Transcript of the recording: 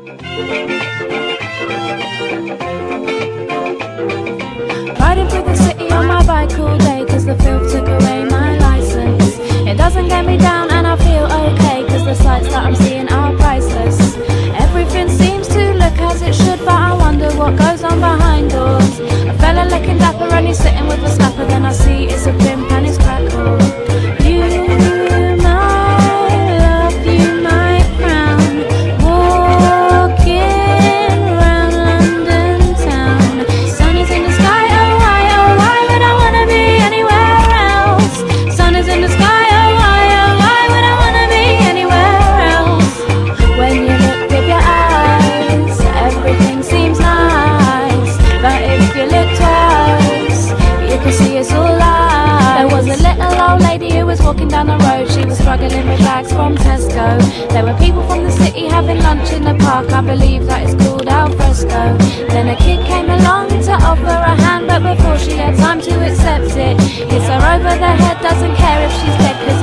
Riding through the city on my bike all day, cause the filth took away my license. It doesn't get me down and I feel okay, cause the sights that I'm seeing are priceless. Everything seems to look as it should, but I wonder what goes on behind doors. A fella looking dapper and he's sitting with a snapper, then I see it's a pimp and his crackle. Walking down the road, she was struggling with bags from Tesco. There were people from the city having lunch in the park, I believe that it's called al fresco. Then a kid came along to offer a hand, but before she had time to accept it, hits her over the head, doesn't care if she's dead, 'cause